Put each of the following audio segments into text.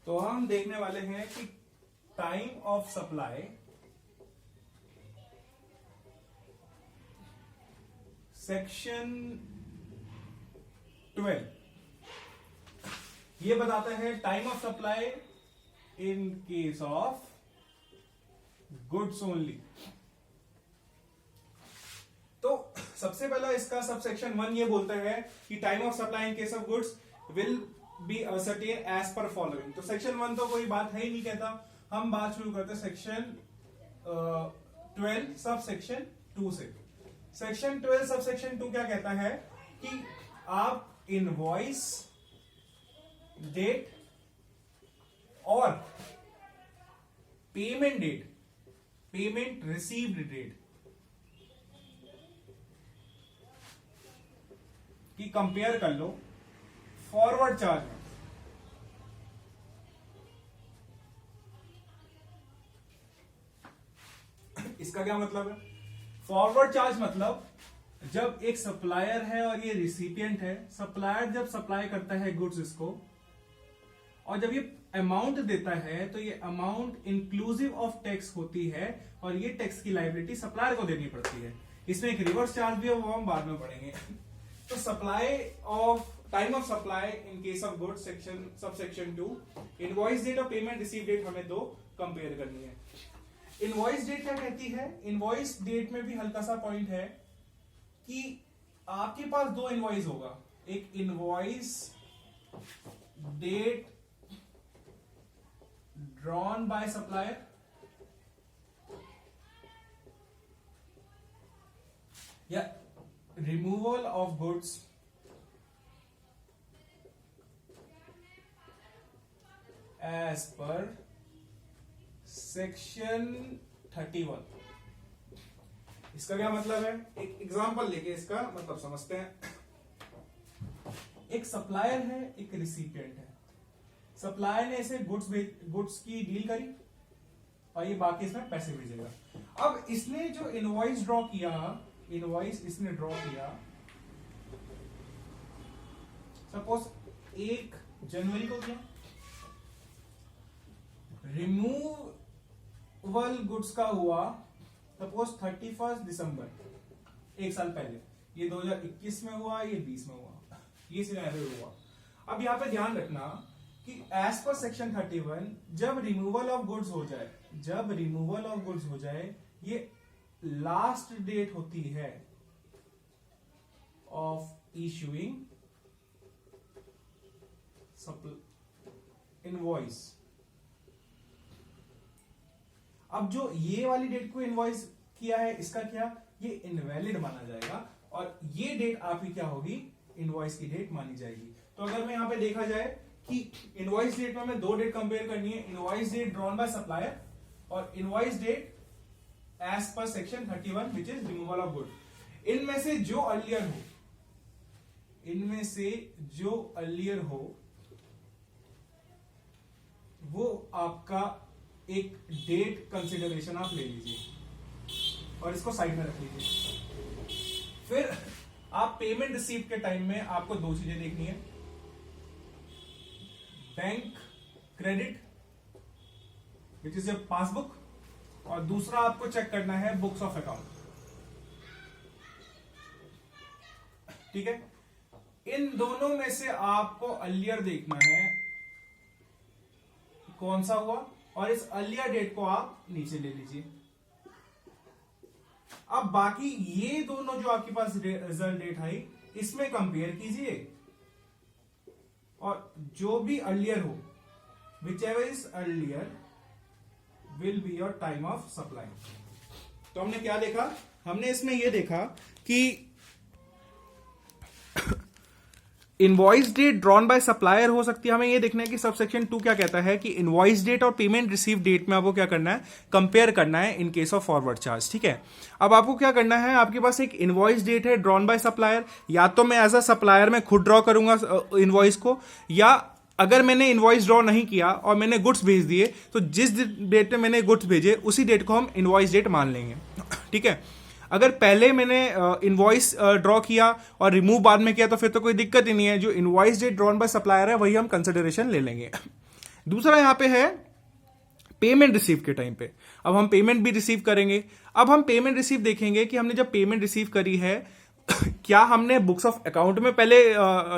तो हम देखने वाले हैं कि टाइम ऑफ सप्लाई सेक्शन 12 ये बताता है time of supply in case of goods only. तो सबसे पहला इसका सबसेक्शन 1 ये बोलता है कि time of supply in case of goods will be ascertain as per following. तो सेक्शन 1 तो कोई बात है ही नहीं कहता। हम बात शुरू करते हैं सेक्शन 12 सब सेक्शन 2 से। सेक्शन 12 सब सेक्शन 2 क्या कहता है कि आप इनवॉइस डेट और payment date, payment received date की कंपेयर कर लो फॉरवर्ड चार्ज में। इसका क्या मतलब है? फॉरवर्ड चार्ज मतलब जब एक सप्लायर है और ये रिसिपिएंट है, सप्लायर जब सप्लाई करता है गुड्स इसको, और जब ये अमाउंट देता है तो ये अमाउंट इंक्लूसिव ऑफ टैक्स होती है और ये टैक्स की लायबिलिटी सप्लायर को देनी पड़ती है। इसमें एक रिवर्स चार्ज भी है, वो हम बाद में पढ़ेंगे। तो supply of time of supply in case of goods section sub section 2, invoice date और पेमेंट रिसीव डेट हमें दो कंपेयर करनी है। इनवॉइस डेट क्या कहती है? इनवॉइस डेट में भी हल्का सा पॉइंट है कि आपके पास दो इनवॉइस होगा, एक invoice date drawn by supplier या removal of goods as per section 31। इसका क्या मतलब है? एक एग्जांपल लेके इसका मतलब समझते हैं। एक सप्लायर है, एक रिसिपिएंट है। सप्लायर ने इसे गुड्स की डील करी और ये बाकी इसमें पैसे भेजेगा। अब इसने जो इनवॉइस ड्रॉ किया, इनवॉइस इसने ड्रॉ किया सपोज 1 जनवरी को किया। रिमूवल गुड्स का हुआ सपोज 31 दिसंबर, एक साल पहले। ये 2021 में हुआ, ये 20 में हुआ, ये सिनेरियो हुआ। अब यहां पे ध्यान रखना कि एज पर सेक्शन 31 जब रिमूवल ऑफ गुड्स हो जाए, जब रिमूवल ऑफ गुड्स हो जाए, ये लास्ट डेट होती है ऑफ इशूइंग इनवॉइस। अब जो ये वाली डेट को इनवॉइस किया है, इसका क्या, ये इनवैलिड माना जाएगा और ये डेट आपकी क्या होगी, इनवॉइस की डेट मानी जाएगी। तो अगर मैं यहां पे देखा जाए कि इनवॉइस डेट में हमें दो डेट कंपेयर करनी है, invoice date drawn by supplier और invoice date as per section 31 which is removal of good. इनमें से जो अर्लियर हो, इनमें से जो अर्लियर हो वो आपका एक डेट कंसिडरेशन आप ले लीजिए और इसको साइड में रख लीजिए। फिर आप पेमेंट रिसीव के टाइम में आपको दो चीजें देखनी है, bank credit which is your passbook, और दूसरा आपको चेक करना है बुक्स ऑफ अकाउंट। ठीक है, इन दोनों में से आपको अर्लियर देखना है कौन सा हुआ और इस अर्लियर डेट को आप नीचे ले लीजिए। अब बाकी ये दोनों जो आपके पास रिजल्ट डेट आई, इसमें कंपेयर कीजिए और जो भी अर्लियर हो, whichever is earlier will be your time of supply. तो हमने क्या देखा? हमने इसमें यह देखा कि invoice date drawn by supplier हो सकती है। हमें यह देखना है कि सबसेक्शन 2 क्या कहता है कि इनवॉइस डेट और पेमेंट रिसीव डेट में आपको क्या करना है, कंपेयर करना है इन केस ऑफ फॉरवर्ड चार्ज। ठीक है, अब आपको क्या करना है, आपके पास एक इनवॉइस डेट है ड्रॉन बाय सप्लायर, या तो मैं एज अ सप्लायर में खुद ड्रॉ करूंगा इनवॉइस को, या अगर मैंने इनवॉइस ड्रॉ नहीं किया और मैंने गुड्स भेज दिए तो जिस डेट में मैंने गुड्स भेजे उसी डेट को हम इनवॉइस डेट मान लेंगे। ठीक है, अगर पहले मैंने इनवॉइस ड्रॉ किया और रिमूव बाद में किया तो फिर तो कोई दिक्कत ही नहीं है। जो invoice date drawn by supplier है वही हम कंसिडरेशन ले लेंगे। दूसरा यहां पे है पेमेंट रिसीव के टाइम पे। अब हम पेमेंट भी रिसीव करेंगे। अब हम पेमेंट रिसीव देखेंगे कि हमने जब पेमेंट रिसीव करी है क्या हमने बुक्स ऑफ अकाउंट में पहले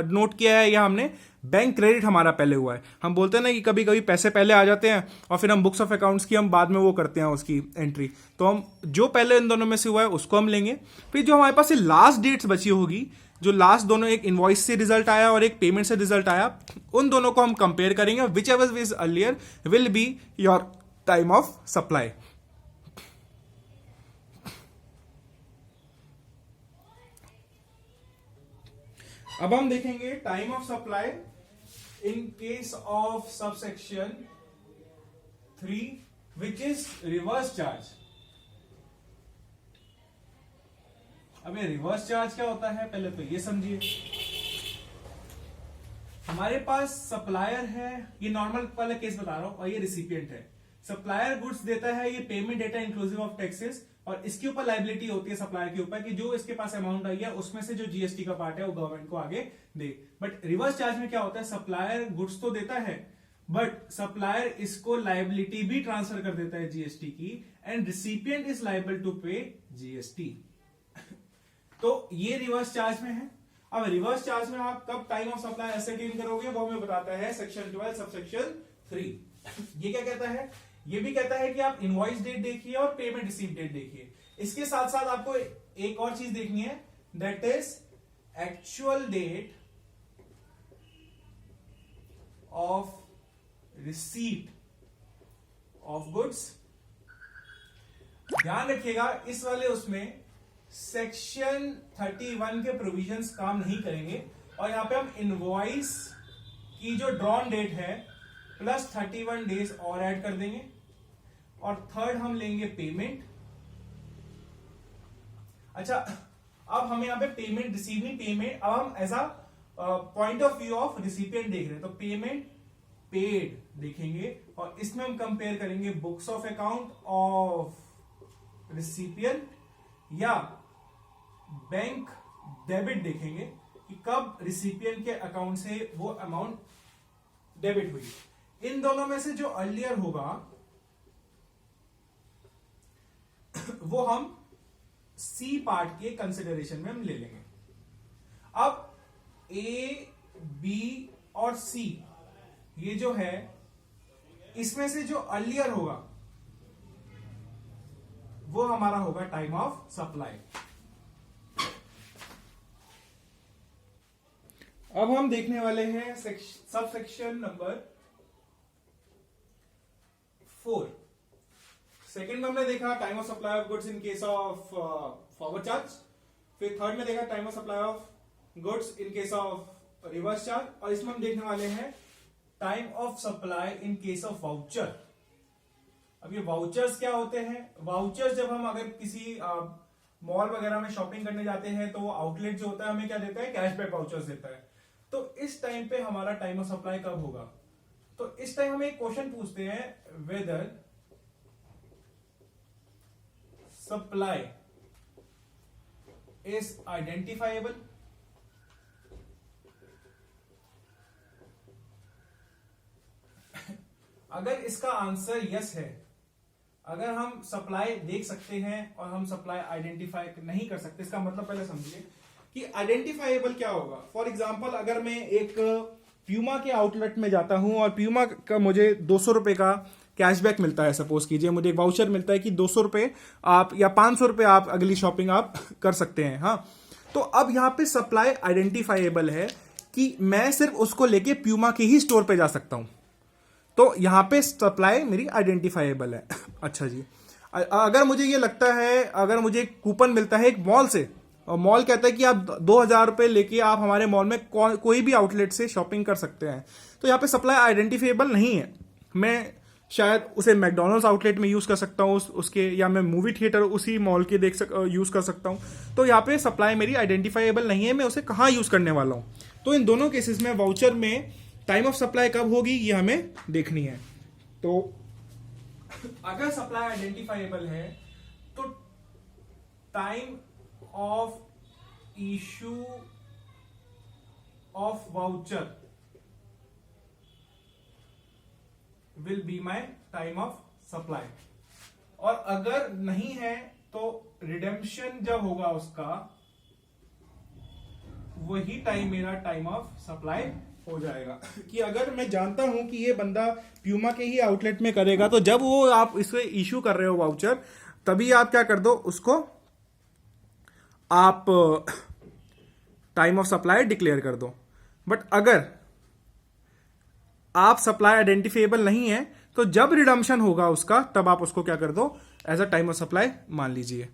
नोट किया है या हमने बैंक क्रेडिट हमारा पहले हुआ है। हम बोलते हैं ना कि कभी कभी पैसे पहले आ जाते हैं और फिर हम बुक्स ऑफ अकाउंट्स की हम बाद में वो करते हैं उसकी एंट्री। तो हम जो पहले इन दोनों में से हुआ है उसको हम लेंगे। फिर जो हमारे पास लास्ट डेट्स बची होगी, जो लास्ट दोनों, एक इनवॉइस से रिजल्ट आया और एक पेमेंट से रिजल्ट आया, उन दोनों को हम कंपेयर करेंगे। Which ever is earlier will be your time of supply. अब हम देखेंगे time of supply in case of subsection 3 which is reverse charge. अब ये रिवर्स चार्ज क्या होता है पहले तो ये समझिए। हमारे पास सप्लायर है, ये नॉर्मल वाला केस बता रहा हूं, और ये रिसिपिएंट है। सप्लायर गुड्स देता है, ये payment data inclusive of taxes, और इसके ऊपर लाइबिलिटी होती है सप्लायर के ऊपर कि जो इसके पास अमाउंट आई है उसमें से जो जीएसटी का पार्ट है वो गवर्नमेंट को आगे दे। बट रिवर्स चार्ज में क्या होता है, सप्लायर गुड्स तो देता है बट सप्लायर इसको लाइबिलिटी भी ट्रांसफर कर देता है जीएसटी की, and recipient is liable to pay GST. तो ये रिवर्स चार्ज में है। अब रिवर्स चार्ज में आप कब टाइम ऑफ सप्लाई एसेंटेन करोगे वो हमें बताता है सेक्शन 12 सबसेक्शन 3। ये क्या कहता है, ये भी कहता है कि आप इनवॉइस डेट देखिए और पेमेंट रिसीव डेट देखिए। इसके साथ साथ आपको एक और चीज देखनी है, that is actual date of receipt of goods. ध्यान रखिएगा इस वाले उसमें सेक्शन 31 के प्रोविजंस काम नहीं करेंगे, और यहां पे हम इनवॉइस की जो ड्रॉन डेट है प्लस 31 डेज और ऐड कर देंगे, और थर्ड हम लेंगे पेमेंट। अच्छा, अब हमें यहां पे पेमेंट रिसीव नहीं, पेमेंट अब हम as a point of view of recipient देख रहे हैं, तो पेमेंट पेड देखेंगे, और इसमें हम कंपेयर करेंगे books of account of recipient या बैंक डेबिट देखेंगे कि कब रिसिपिएंट के अकाउंट से वो अमाउंट डेबिट हुई। इन दोनों में से जो अर्लियर होगा वो हम सी पार्ट के कंसिडरेशन में हम ले लेंगे। अब ए, बी और सी ये जो है, इसमें से जो अर्लियर होगा वो हमारा होगा टाइम ऑफ सप्लाई। अब हम देखने वाले हैं सब सेक्शन नंबर 4। सेकेंड में हमने देखा time of supply of goods in case of forward charge, फिर थर्ड में देखा time of supply of goods in case of reverse charge, और इसमें हम देखने वाले हैं time of supply in case of voucher. अब ये वाउचर्स क्या होते हैं, वाउचर्स जब हम अगर किसी मॉल वगैरह में शॉपिंग करने जाते हैं तो वो आउटलेट जो होता है हमें क्या देता है, कैशबैक वाउचर्स देता है। तो इस टाइम पे हमारा टाइम ऑफ सप्लाई कब होगा, तो इस टाइम हम एक क्वेश्चन पूछते हैं, वेदर सप्लाई इज आइडेंटिफाइबल। अगर इसका आंसर यस है, अगर हम सप्लाई देख सकते हैं और हम सप्लाई आइडेंटिफाई नहीं कर सकते, इसका मतलब पहले समझिए कि आइडेंटिफाइबल क्या होगा। फॉर एग्जांपल अगर मैं एक प्यूमा के आउटलेट में जाता हूं और प्यूमा का मुझे 200 रुपए का कैशबैक मिलता है, सपोज कीजिए मुझे एक वाउचर मिलता है कि 200 रुपए आप या 500 रुपए आप अगली शॉपिंग आप कर सकते हैं। हाँ, तो अब यहां पे सप्लाई आइडेंटिफाइबल है कि मैं सिर्फ उसको लेके प्यूमा के ही स्टोर पे जा सकता हूं, तो यहां पे सप्लाई मेरी आइडेंटिफाइबल है। अच्छा जी, अगर मुझे ये लगता है, अगर मुझे एक कूपन मिलता है एक मॉल से, और मॉल कहता है कि आप 2000 रुपए लेके आप हमारे मॉल में कोई भी आउटलेट से शॉपिंग कर सकते हैं, तो यहाँ पे सप्लाई आइडेंटिफाइबल नहीं है। मैं शायद उसे मैकडोनल्ड्स आउटलेट में यूज कर सकता हूँ उसके, या मैं मूवी थिएटर उसी मॉल के यूज कर सकता हूँ, तो यहाँ पे सप्लाई मेरी आइडेंटिफाइबल नहीं है, मैं उसे कहाँ यूज करने वाला हूँ। तो इन दोनों केसेस में वाउचर में टाइम ऑफ सप्लाई कब होगी ये हमें देखनी है। तो अगर सप्लाई आइडेंटिफाइबल है तो time of issue of voucher will be my time of supply. और अगर नहीं है तो रिडेम्पशन जब होगा उसका, वही टाइम मेरा टाइम ऑफ सप्लाई हो जाएगा। कि अगर मैं जानता हूं कि ये बंदा प्यूमा के ही आउटलेट में करेगा, तो जब वो आप इसे इशू कर रहे हो वाउचर, तभी आप क्या कर दो, उसको आप टाइम ऑफ सप्लाई डिक्लेयर कर दो। बट अगर आप सप्लाई आइडेंटिफिएबल नहीं है, तो जब रिडम्पशन होगा उसका, तब आप उसको क्या कर दो, as a time of supply मान लीजिए।